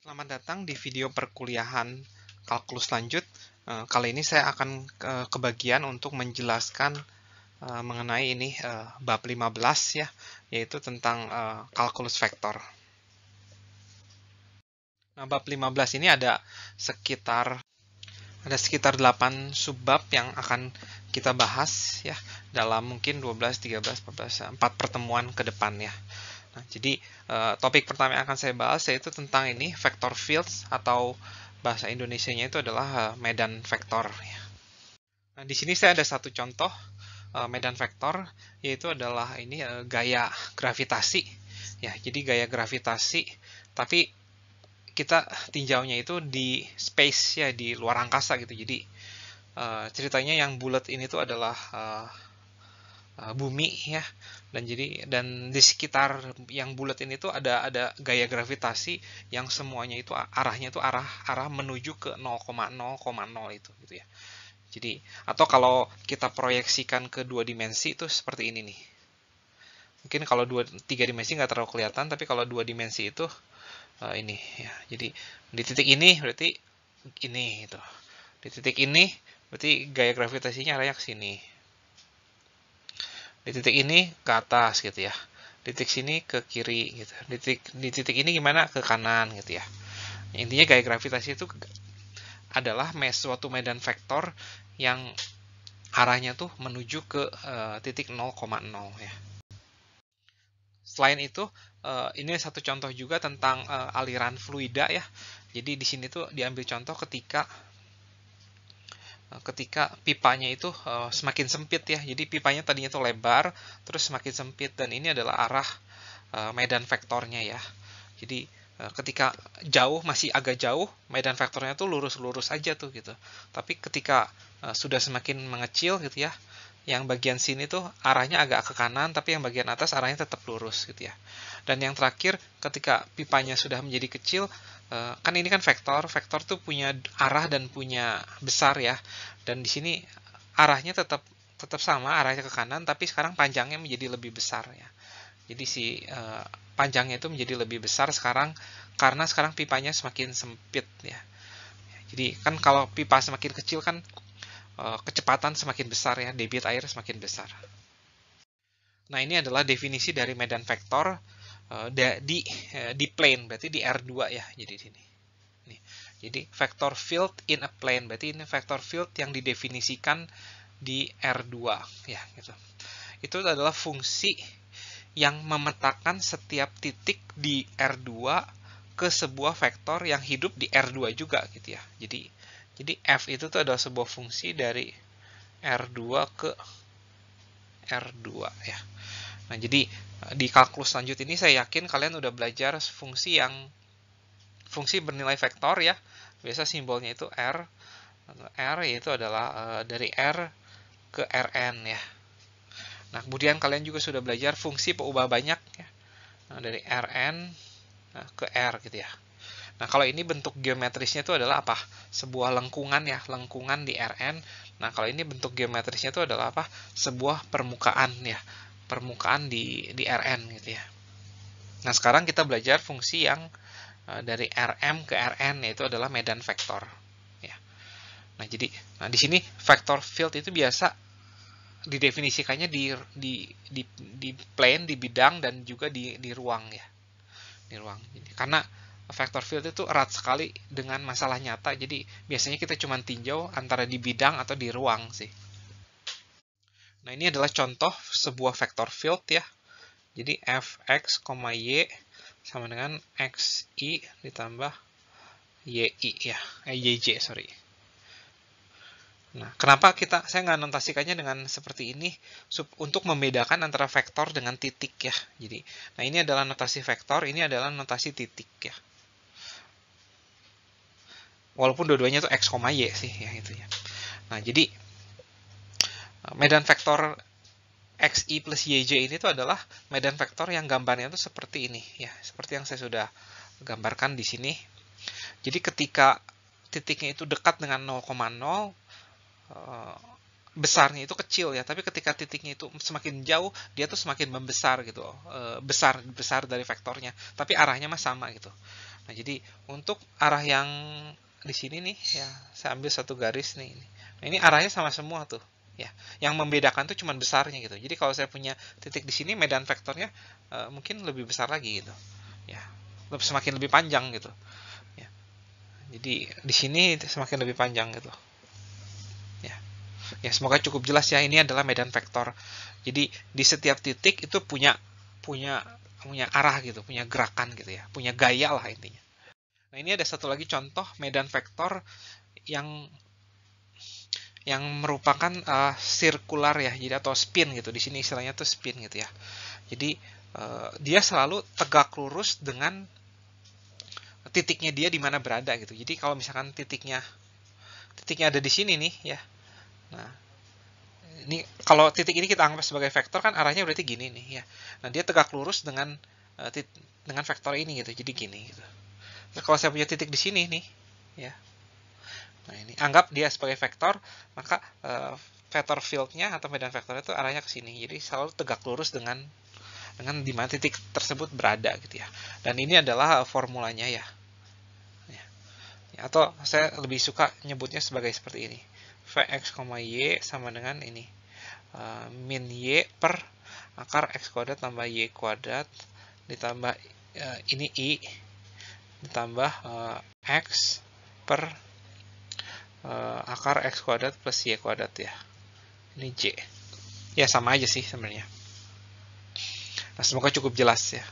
Selamat datang di video perkuliahan kalkulus lanjut. Kali ini saya akan kebagian untuk menjelaskan mengenai ini bab 15 ya, yaitu tentang kalkulus vektor. Nah, bab 15 ini ada sekitar 8 subbab yang akan kita bahas ya dalam mungkin 12, 13, 14, 4 pertemuan ke depan ya. Nah, jadi topik pertama yang akan saya bahas yaitu tentang ini vector fields atau bahasa Indonesianya itu adalah medan vektor. Nah, di sini saya ada satu contoh medan vektor yaitu adalah ini gaya gravitasi. Ya, jadi gaya gravitasi tapi kita tinjaunya itu di space ya di luar angkasa gitu. Jadi ceritanya yang bulat ini tuh adalah bumi ya, dan di sekitar yang bulat ini tuh ada gaya gravitasi yang semuanya itu arahnya itu arah menuju ke 0,0,0 itu gitu ya. Jadi atau kalau kita proyeksikan ke dua dimensi itu seperti ini nih. Mungkin kalau tiga dimensi nggak terlalu kelihatan, tapi kalau dua dimensi itu ini ya. Jadi di titik ini berarti ini gitu. Di titik ini berarti gaya gravitasinya arahnya ke sini. Di titik ini ke atas gitu ya. Di titik sini ke kiri gitu. Di titik ini gimana, ke kanan gitu ya. Intinya gaya gravitasi itu adalah suatu medan vektor yang arahnya tuh menuju ke titik 0,0 ya. Selain itu, ini satu contoh juga tentang aliran fluida ya. Jadi di sini tuh diambil contoh ketika pipanya itu semakin sempit ya. Jadi pipanya tadinya itu lebar, terus semakin sempit, dan ini adalah arah medan vektornya ya. Jadi ketika jauh, masih agak jauh, medan vektornya tuh lurus-lurus aja tuh gitu. Tapi ketika sudah semakin mengecil gitu ya, yang bagian sini tuh arahnya agak ke kanan, tapi yang bagian atas arahnya tetap lurus gitu ya. Dan yang terakhir, ketika pipanya sudah menjadi kecil, kan ini kan vektor tuh punya arah dan punya besar ya. Dan di sini arahnya tetap sama, arahnya ke kanan, tapi sekarang panjangnya menjadi lebih besar ya. Jadi si panjangnya itu menjadi lebih besar sekarang karena sekarang pipanya semakin sempit ya. Jadi kan kalau pipa semakin kecil kan kecepatan semakin besar ya, debit air semakin besar. Nah, ini adalah definisi dari medan vektor di plane, berarti di R2 ya. Jadi sini. Nih. Jadi vector field in a plane, berarti ini vector field yang didefinisikan di R2 ya gitu. Itu adalah fungsi yang memetakan setiap titik di R2 ke sebuah vektor yang hidup di R2 juga gitu ya. Jadi F itu tuh adalah sebuah fungsi dari R2 ke R2 ya. Nah, jadi di kalkulus lanjut ini saya yakin kalian udah belajar fungsi bernilai vektor ya. Biasa simbolnya itu R. R itu adalah dari R ke Rn ya. Nah, kemudian kalian juga sudah belajar fungsi peubah banyak ya. Nah, dari Rn ke R gitu ya. Nah, kalau ini bentuk geometrisnya itu adalah apa? Sebuah lengkungan ya, lengkungan di Rn. Nah, kalau ini bentuk geometrisnya itu adalah apa? Sebuah permukaan ya, permukaan di Rn gitu ya. Nah, sekarang kita belajar fungsi yang dari Rm ke Rn, yaitu adalah medan vektor ya. Nah, jadi di sini vector field itu biasa didefinisikannya di plane, di bidang, dan juga di ruang ya. Di ruang. Karena vector field itu erat sekali dengan masalah nyata, jadi biasanya kita cuma tinjau antara di bidang atau di ruang sih. Nah, ini adalah contoh sebuah vector field ya. Jadi fx, y sama dengan xi ditambah yi ya, yj sorry. Nah, kenapa saya nggak notasikannya dengan seperti ini untuk membedakan antara vektor dengan titik ya. Jadi, nah ini adalah notasi vektor, ini adalah notasi titik ya. Walaupun dua-duanya itu x, y sih ya itu ya. Nah, jadi medan vektor xi plus yj ini tuh adalah medan vektor yang gambarnya itu seperti ini ya, seperti yang saya sudah gambarkan di sini. Jadi ketika titiknya itu dekat dengan 0,0, besarnya itu kecil ya, tapi ketika titiknya itu semakin jauh, dia tuh semakin membesar gitu, besar dari vektornya, tapi arahnya mah sama gitu. Nah, jadi untuk arah yang di sini nih ya, saya ambil satu garis nih. Nah, ini arahnya sama semua tuh. Ya, yang membedakan tuh cuman besarnya gitu. Jadi kalau saya punya titik di sini, medan vektornya mungkin lebih besar lagi gitu. Ya, semakin lebih panjang gitu. Ya, jadi di sini semakin lebih panjang gitu. Ya, ya semoga cukup jelas ya. Ini adalah medan vektor. Jadi di setiap titik itu punya punya punya arah gitu, punya gerakan gitu ya, punya gaya lah intinya. Nah, ini ada satu lagi contoh medan vektor yang merupakan sirkular ya, jadi atau spin gitu. Di sini istilahnya tuh spin gitu ya. Jadi dia selalu tegak lurus dengan titiknya dia di mana berada gitu. Jadi kalau misalkan titiknya ada di sini nih ya. Nah, ini kalau titik ini kita anggap sebagai vektor kan arahnya berarti gini nih ya. Nah, dia tegak lurus dengan dengan vektor ini gitu. Jadi gini gitu. Nah, kalau saya punya titik di sini nih ya. Nah, ini anggap dia sebagai vektor, maka vector field-nya atau medan vektor itu arahnya ke sini. Jadi selalu tegak lurus dengan di mana titik tersebut berada gitu ya. Dan ini adalah formulanya ya. Atau saya lebih suka nyebutnya sebagai seperti ini. Vx, y sama dengan ini. Min y per akar x kuadrat tambah y kuadrat ditambah ini i ditambah x per akar x kuadrat plus y kuadrat ya. Ini j. Ya sama aja sih sebenarnya. Nah, semoga cukup jelas ya.